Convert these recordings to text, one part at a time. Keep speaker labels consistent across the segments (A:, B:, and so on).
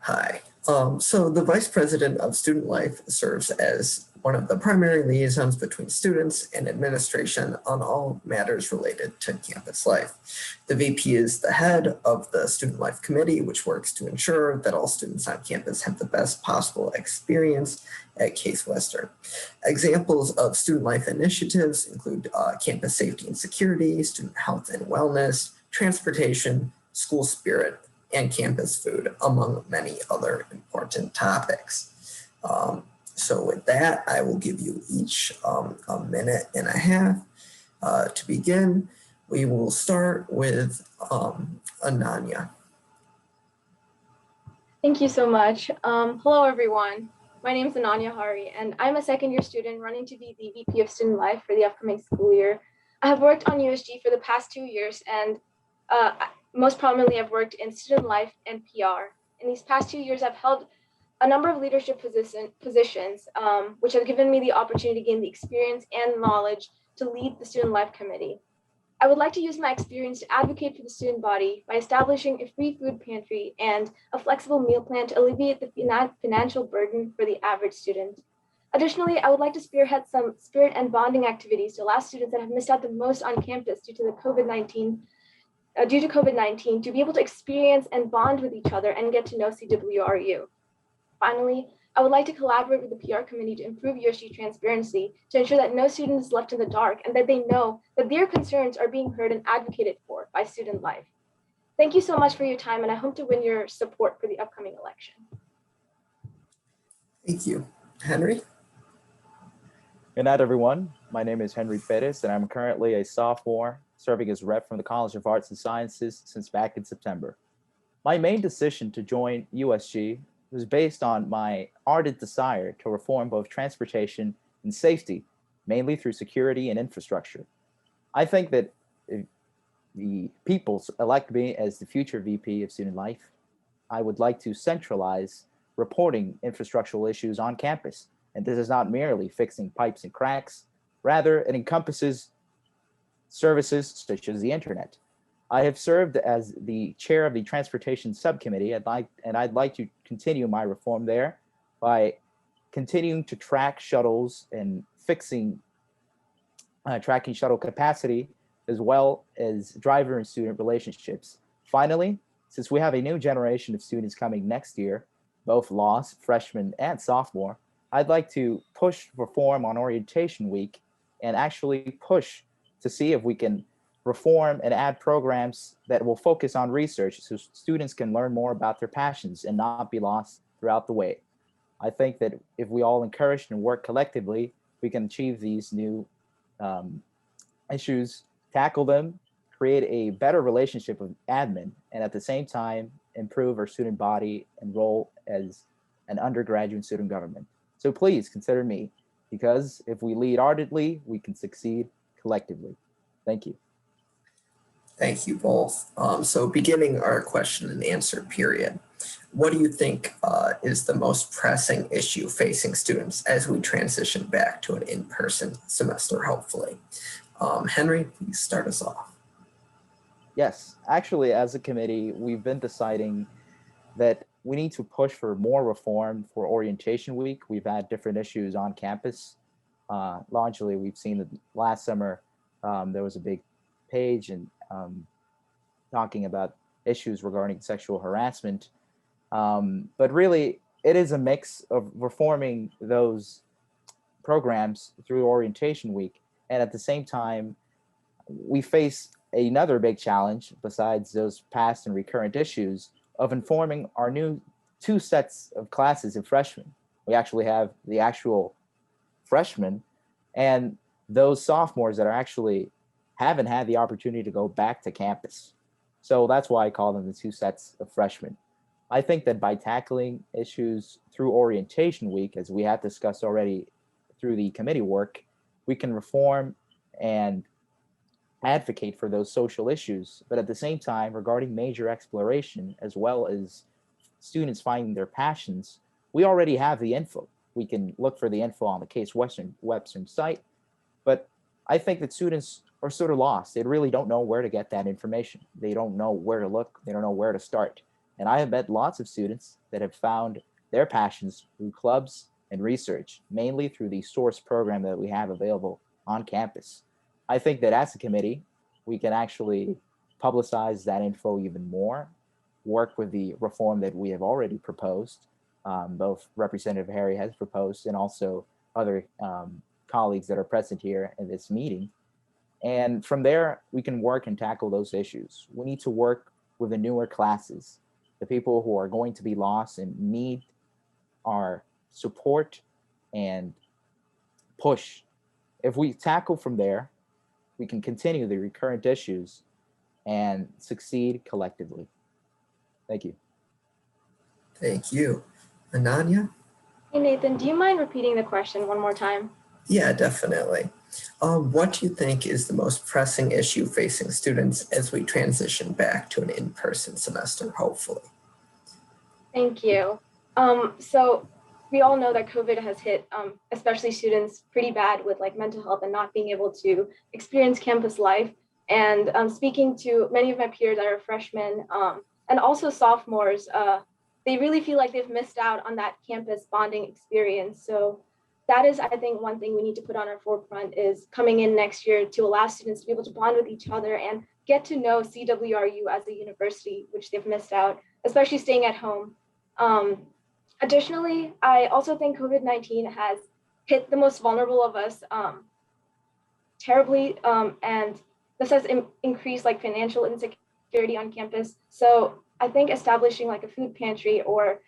A: Hi. So the Vice President of Student Life serves as one of the primary liaisons between students and administration on all matters related to campus life. The VP is the head of the Student Life Committee, which works to ensure that all students on campus have the best possible experience at Case Western. Examples of student life initiatives include campus safety and security, student health and wellness, transportation, school spirit, and campus food, among many other important topics. So with that, I will give you each a minute and a half. To begin, we will start with Ananya.
B: Thank you so much. Hello, everyone. My name is Anania Hari, and I'm a second-year student running to be the VP of Student Life for the upcoming school year. I have worked on USG for the past 2 years, and most prominently, I've worked in student life and PR. In these past 2 years, I've held a number of leadership positions, which have given me the opportunity to gain the experience and knowledge to lead the Student Life Committee. I would like to use my experience to advocate for the student body by establishing a free food pantry and a flexible meal plan to alleviate the financial burden for the average student. Additionally, I would like to spearhead some spirit and bonding activities to allow students that have missed out the most on campus due to COVID-19 to be able to experience and bond with each other and get to know CWRU. Finally, I would like to collaborate with the PR committee to improve USG transparency to ensure that no student is left in the dark and that they know that their concerns are being heard and advocated for by student life. Thank you so much for your time, and I hope to win your support for the upcoming election.
A: Thank you. Henry?
C: Good night, everyone. My name is Henry Perez, and I'm currently a sophomore serving as rep from the College of Arts and Sciences since back in September. My main decision to join USG was based on my ardent desire to reform both transportation and safety, mainly through security and infrastructure. I think that if the people elect me as the future VP of Student Life, I would like to centralize reporting infrastructural issues on campus. And this is not merely fixing pipes and cracks, rather it encompasses services such as the internet. I have served as the chair of the transportation subcommittee. I'd like to continue my reform there by continuing to track shuttles and fixing tracking shuttle capacity, as well as driver and student relationships. Finally, since we have a new generation of students coming next year, both lost freshmen and sophomore, I'd like to push reform on orientation week and actually push to see if we can reform and add programs that will focus on research so students can learn more about their passions and not be lost throughout the way. I think that if we all encourage and work collectively, we can achieve these new issues, tackle them, create a better relationship with admin, and at the same time, improve our student body and role as an undergraduate student government. So please consider me, because if we lead ardently, we can succeed collectively. Thank you.
A: Thank you both. So beginning our question and answer period, what do you think is the most pressing issue facing students as we transition back to an in-person semester, hopefully? Henry, please start us off.
C: Yes, actually, as a committee, we've been deciding that we need to push for more reform for orientation week. We've had different issues on campus. Largely, we've seen that last summer, there was a big page and talking about issues regarding sexual harassment. But really, it is a mix of reforming those programs through orientation week. And at the same time, we face another big challenge besides those past and recurrent issues of informing our new 2 sets of classes of freshmen. We actually have the actual freshmen and those sophomores that are actually haven't had the opportunity to go back to campus. So that's why I call them the 2 sets of freshmen. I think that by tackling issues through orientation week, as we have discussed already through the committee work, we can reform and advocate for those social issues, but at the same time, regarding major exploration, as well as students finding their passions, we already have the info. We can look for the info on the Case Western site, but I think that students are sort of lost. They really don't know where to get that information. They don't know where to look. They don't know where to start. And I have met lots of students that have found their passions through clubs and research, mainly through the source program that we have available on campus. I think that as a committee, we can actually publicize that info even more, work with the reform that we have already proposed. Both Representative Hari has proposed and also other colleagues that are present here in this meeting. And from there, we can work and tackle those issues. We need to work with the newer classes, the people who are going to be lost and need our support and push. If we tackle from there, we can continue the recurrent issues and succeed collectively. Thank you.
A: Thank you. Ananya?
B: Hey Nathan, do you mind repeating the question one more time?
A: Yeah, definitely. What do you think is the most pressing issue facing students as we transition back to an in-person semester, hopefully?
B: Thank you. So we all know that COVID has hit, especially students, pretty bad with like mental health and not being able to experience campus life. And speaking to many of my peers that are freshmen and also sophomores, they really feel like they've missed out on that campus bonding experience. So that is, I think, one thing we need to put on our forefront is coming in next year to allow students to be able to bond with each other and get to know CWRU as a university, which they've missed out, especially staying at home. Additionally, I also think COVID-19 has hit the most vulnerable of us terribly, and this has increased like financial insecurity on campus. So I think establishing like a food pantry or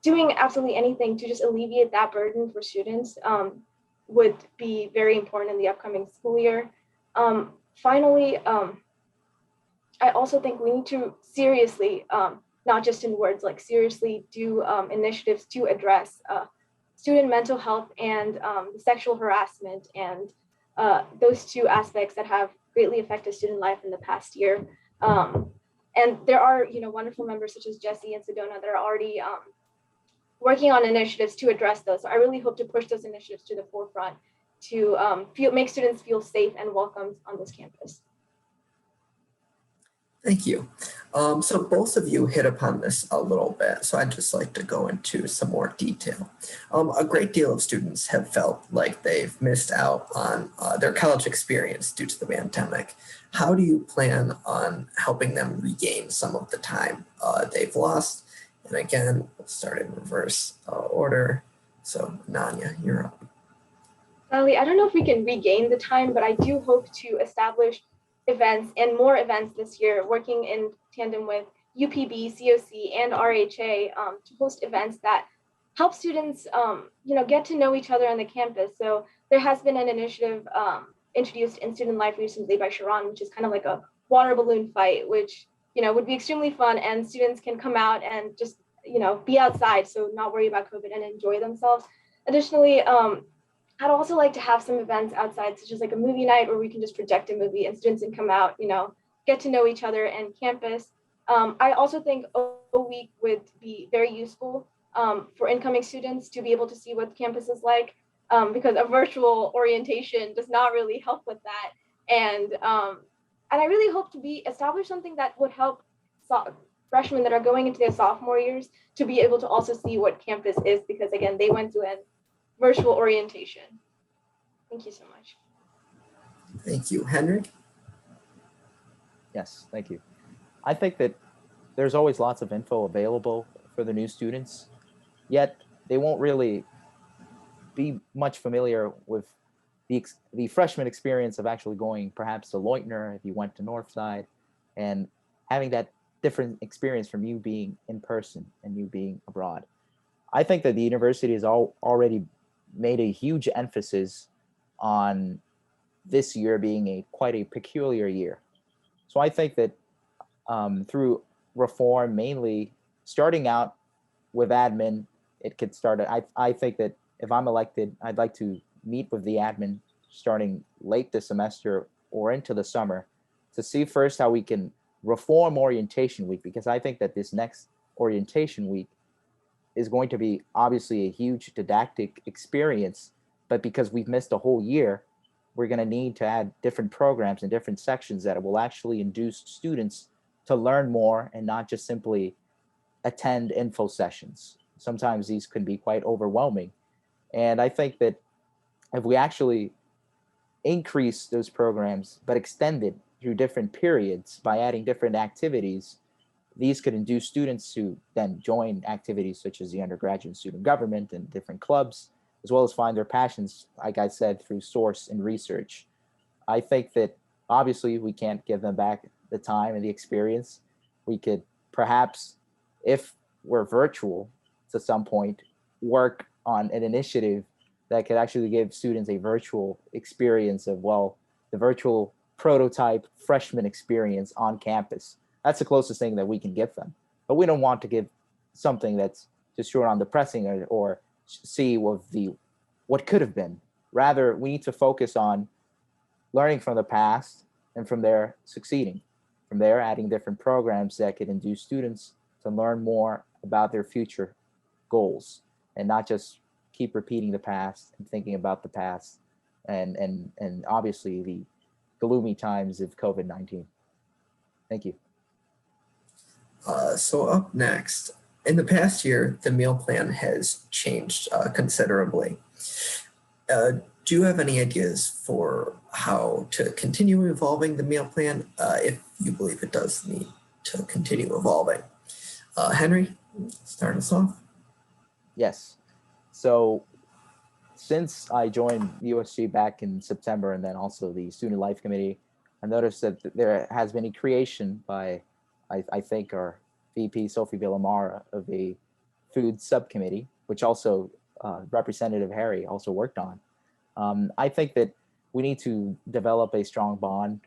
B: doing absolutely anything to just alleviate that burden for students would be very important in the upcoming school year. Finally, I also think we need to seriously, not just in words, like seriously do initiatives to address student mental health and sexual harassment and those two aspects that have greatly affected student life in the past year. And there are, wonderful members such as Jesse and Sedona that are already working on initiatives to address those. So I really hope to push those initiatives to the forefront to make students feel safe and welcomed on this campus.
A: Thank you. So both of you hit upon this a little bit, so I'd just like to go into some more detail. A great deal of students have felt like they've missed out on their college experience due to the pandemic. How do you plan on helping them regain some of the time they've lost? And again, we'll start in reverse order. So Ananya, you're up.
B: Sally, I don't know if we can regain the time, but I do hope to establish events and more events this year, working in tandem with UPB, COC, and RHA to host events that help students, get to know each other on the campus. So there has been an initiative introduced in student life recently by Sharon, which is kind of like a water balloon fight, which would be extremely fun, and students can come out and just be outside, so not worry about COVID and enjoy themselves. Additionally, I'd also like to have some events outside, such as like a movie night where we can just project a movie and students can come out, get to know each other and campus. I also think a week would be very useful for incoming students to be able to see what campus is like, because a virtual orientation does not really help with that. And I really hope to establish something that would help freshmen that are going into their sophomore years to be able to also see what campus is, because again, they went through a virtual orientation. Thank you so much.
A: Thank you. Henry?
C: Yes, thank you. I think that there's always lots of info available for the new students, yet they won't really be much familiar with the freshman experience of actually going perhaps to Leutner if you went to Northside, and having that different experience from you being in person and you being abroad. I think that the university has already made a huge emphasis on this year being quite a peculiar year. So I think that through reform, mainly starting out with admin, it could start. I think that if I'm elected, I'd like to meet with the admin starting late this semester or into the summer to see first how we can reform orientation week, because I think that this next orientation week is going to be obviously a huge didactic experience, but because we've missed a whole year, we're going to need to add different programs and different sections that will actually induce students to learn more and not just simply attend info sessions. Sometimes these can be quite overwhelming. And I think that if we actually increase those programs, but extend it through different periods by adding different activities, these could induce students to then join activities such as the undergraduate student government and different clubs, as well as find their passions, like I said, through source and research. I think that obviously we can't give them back the time and the experience. We could perhaps, if we're virtual to some point, work on an initiative that could actually give students a virtual experience of, well, the virtual prototype freshman experience on campus. That's the closest thing that we can give them. But we don't want to give something that's just short on depressing or see what could have been. Rather, we need to focus on learning from the past and from there succeeding. From there, adding different programs that could induce students to learn more about their future goals and not just keep repeating the past and thinking about the past and obviously the gloomy times of COVID-19. Thank you.
A: So up next, in the past year, the meal plan has changed considerably. Do you have any ideas for how to continue evolving the meal plan if you believe it does need to continue evolving? Henry, start us off.
C: Yes. So since I joined USG back in September and then also the Student Life Committee, I noticed that there has been a creation by, I think, our VP, Sophie Villamara, of a food subcommittee, which also Representative Hari also worked on. I think that we need to develop a strong bond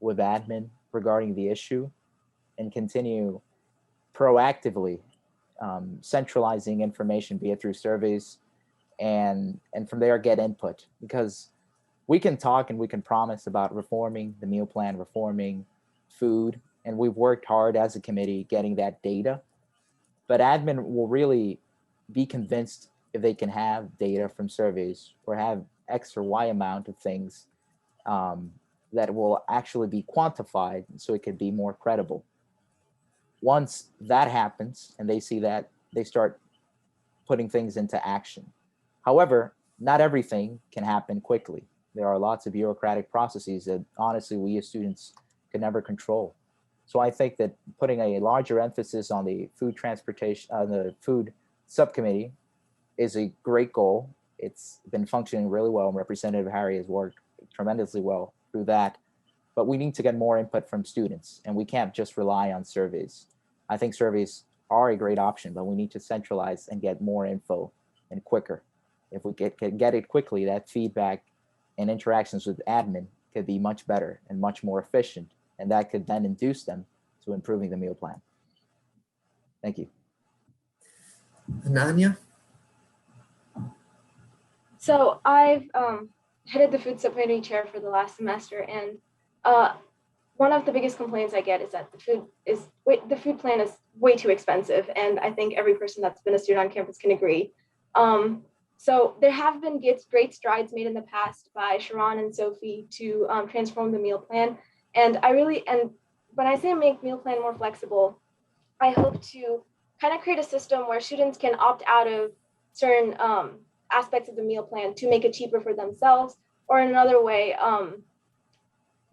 C: with admin regarding the issue and continue proactively centralizing information, be it through surveys, and from there get input, because we can talk and we can promise about reforming the meal plan, reforming food, and we've worked hard as a committee getting that data, but admin will really be convinced if they can have data from surveys or have X or Y amount of things that will actually be quantified so it could be more credible. Once that happens and they see that, they start putting things into action. However, not everything can happen quickly. There are lots of bureaucratic processes that honestly we as students can never control. So I think that putting a larger emphasis on the food transportation, the food subcommittee is a great goal. It's been functioning really well, and Representative Hari has worked tremendously well through that. But we need to get more input from students, and we can't just rely on surveys. I think surveys are a great option, but we need to centralize and get more info and quicker. If we can get it quickly, that feedback and interactions with admin could be much better and much more efficient, and that could then induce them to improving the meal plan. Thank you.
A: Ananya?
B: So I've headed the food subcommittee chair for the last semester, and one of the biggest complaints I get is that the food plan is way too expensive, and I think every person that's been a student on campus can agree. So there have been great strides made in the past by Sharon and Sophie to transform the meal plan, and when I say make meal plan more flexible, I hope to kind of create a system where students can opt out of certain aspects of the meal plan to make it cheaper for themselves, or in another way,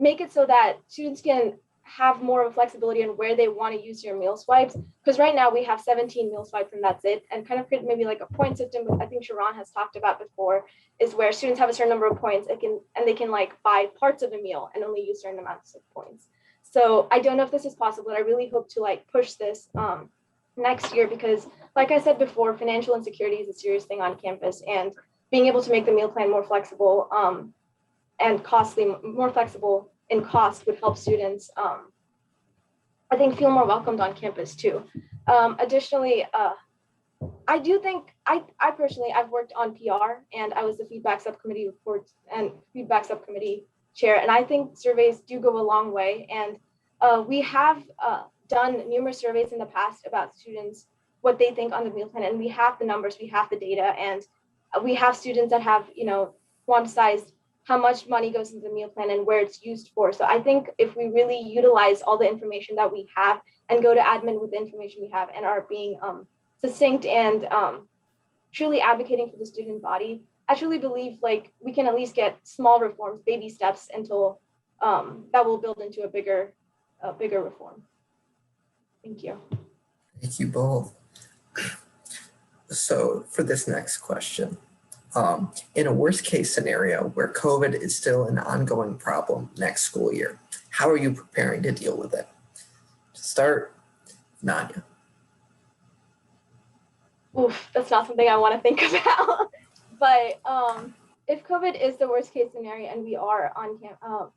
B: make it so that students can have more of a flexibility on where they want to use your meal swipes. Because right now we have 17 meal swipes and that's it, and kind of create maybe like a point system, which I think Sharon has talked about before, is where students have a certain number of points and they can like buy parts of a meal and only use certain amounts of points. So I don't know if this is possible, but I really hope to like push this next year, because like I said before, financial insecurity is a serious thing on campus, and being able to make the meal plan more flexible and more flexible in cost would help students, I think, feel more welcomed on campus too. Additionally, I do think, I personally, I've worked on PR, and I was the feedback subcommittee chair, and I think surveys do go a long way, and we have done numerous surveys in the past about students, what they think on the meal plan, and we have the numbers, we have the data, and we have students that have, quantified how much money goes into the meal plan and where it's used for. So I think if we really utilize all the information that we have and go to admin with the information we have and are being succinct and truly advocating for the student body, I truly believe like we can at least get small reforms, baby steps until that will build into a bigger reform. Thank you.
A: Thank you both. So for this next question, in a worst case scenario where COVID is still an ongoing problem next school year, how are you preparing to deal with it? To start, Ananya.
B: Oof, that's not something I want to think about. But if COVID is the worst case scenario and we are on campus,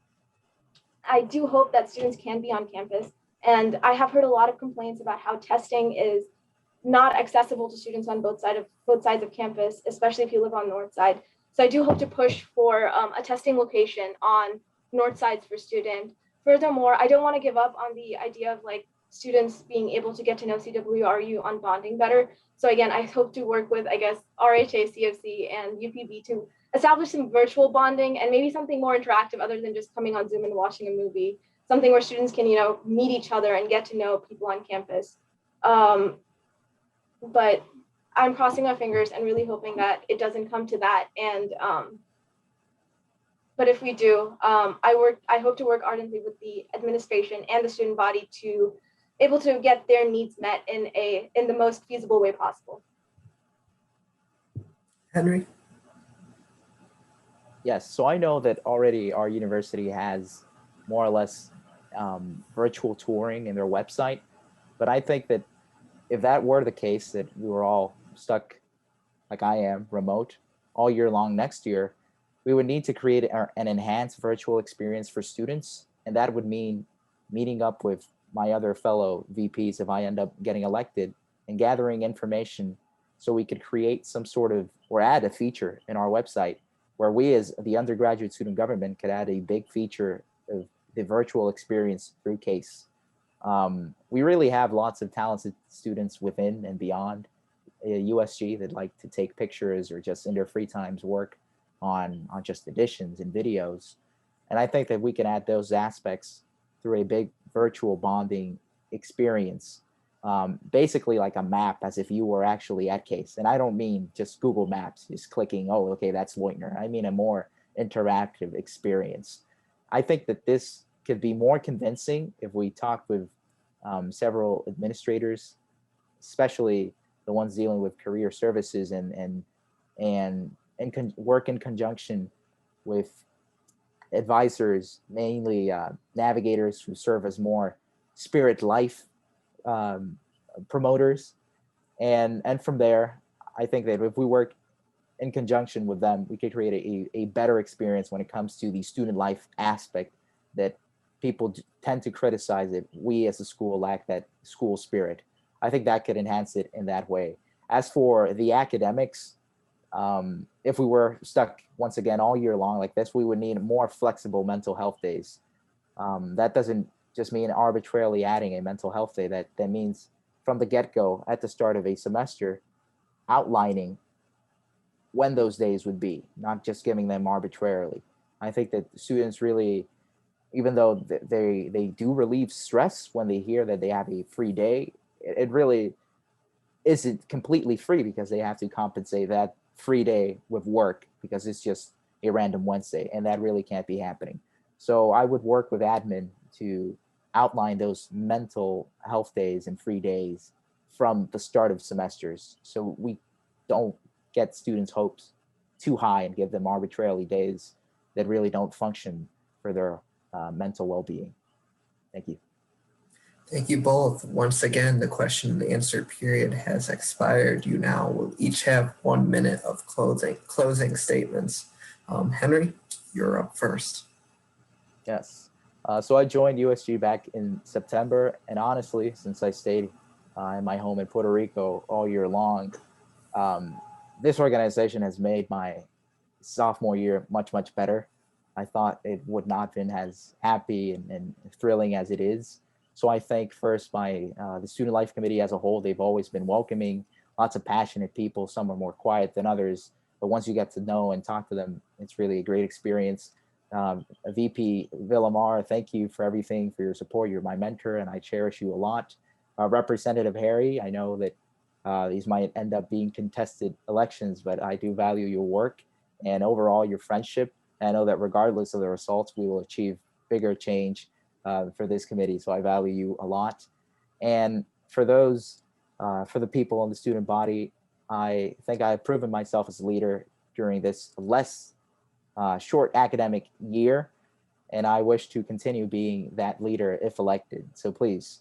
B: I do hope that students can be on campus. And I have heard a lot of complaints about how testing is not accessible to students on both sides of campus, especially if you live on north side. So I do hope to push for a testing location on north sides for students. Furthermore, I don't want to give up on the idea of like students being able to get to know CWRU on bonding better. So again, I hope to work with, I guess, RHA, CFC, and UPB to establish some virtual bonding and maybe something more interactive other than just coming on Zoom and watching a movie, something where students can, meet each other and get to know people on campus. But I'm crossing my fingers and really hoping that it doesn't come to that. And but if we do, I hope to work ardently with the administration and the student body to able to get their needs met in the most feasible way possible.
A: Henry?
C: Yes, so I know that already our university has more or less virtual touring in their website, but I think that if that were the case, that we were all stuck, like I am, remote all year long next year, we would need to create an enhanced virtual experience for students, and that would mean meeting up with my other fellow VPs if I end up getting elected and gathering information so we could create some sort of, or add a feature in our website where we as the undergraduate student government could add a big feature of the virtual experience through CASE. We really have lots of talented students within and beyond USG that like to take pictures or just in their free times work on just editions and videos. And I think that we can add those aspects through a big virtual bonding experience, basically like a map as if you were actually at CASE. And I don't mean just Google Maps, just clicking, oh, okay, that's Leutner. I mean a more interactive experience. I think that this could be more convincing if we talk with several administrators, especially the ones dealing with career services and work in conjunction with advisors, mainly navigators who serve as more spirit life promoters. And from there, I think that if we work in conjunction with them, we could create a better experience when it comes to the student life aspect that people tend to criticize it. We as a school lack that school spirit. I think that could enhance it in that way. As for the academics, if we were stuck once again all year long like this, we would need more flexible mental health days. That doesn't just mean arbitrarily adding a mental health day. That means from the get-go at the start of a semester, outlining when those days would be, not just giving them arbitrarily. I think that students really, even though they do relieve stress when they hear that they have a free day, it really isn't completely free because they have to compensate that free day with work because it's just a random Wednesday, and that really can't be happening. So I would work with admin to outline those mental health days and free days from the start of semesters so we don't get students' hopes too high and give them arbitrarily days that really don't function for their mental well-being. Thank you.
A: Thank you both. Once again, the question and answer period has expired. You now will each have 1 minute of closing statements. Henry, you're up first.
C: Yes. So I joined USG back in September, and honestly, since I stayed in my home in Puerto Rico all year long, this organization has made my sophomore year much, much better. I thought it would not have been as happy and thrilling as it is. So I thank first the Student Life Committee as a whole. They've always been welcoming, lots of passionate people. Some are more quiet than others, but once you get to know and talk to them, it's really a great experience. VP Villamar, thank you for everything, for your support. You're my mentor, and I cherish you a lot. Representative Hari, I know that these might end up being contested elections, but I do value your work and overall your friendship. And I know that regardless of the results, we will achieve bigger change for this committee. So I value you a lot. And for the people in the student body, I think I've proven myself as a leader during this less short academic year. And I wish to continue being that leader if elected. So please,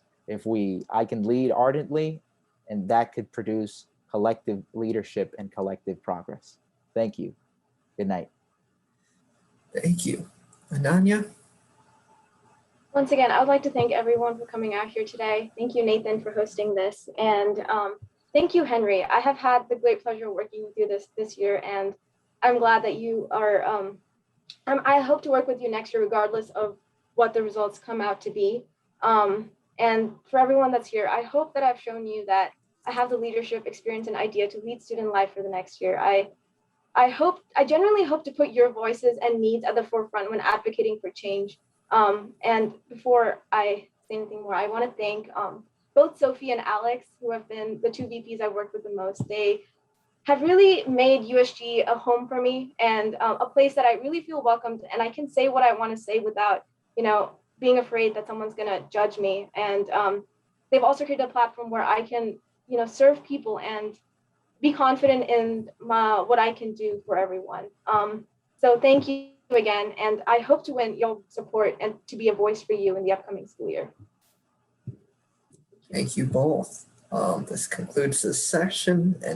C: I can lead ardently, and that could produce collective leadership and collective progress. Thank you. Good night.
A: Thank you. Ananya?
B: Once again, I would like to thank everyone for coming out here today. Thank you, Nathan, for hosting this. And thank you, Henry. I have had the great pleasure working with you this year, and I'm glad that you are, I hope to work with you next year, regardless of what the results come out to be. And for everyone that's here, I hope that I've shown you that I have the leadership experience and idea to lead student life for the next year. I genuinely hope to put your voices and needs at the forefront when advocating for change. And before I say anything more, I want to thank both Sophie and Alex, who have been the two VPs I've worked with the most. They have really made USG a home for me and a place that I really feel welcomed, and I can say what I want to say without, being afraid that someone's going to judge me. And they've also created a platform where I can, serve people and be confident in what I can do for everyone. So thank you again, and I hope to win your support and to be a voice for you in the upcoming school year.
A: Thank you both. This concludes this session. And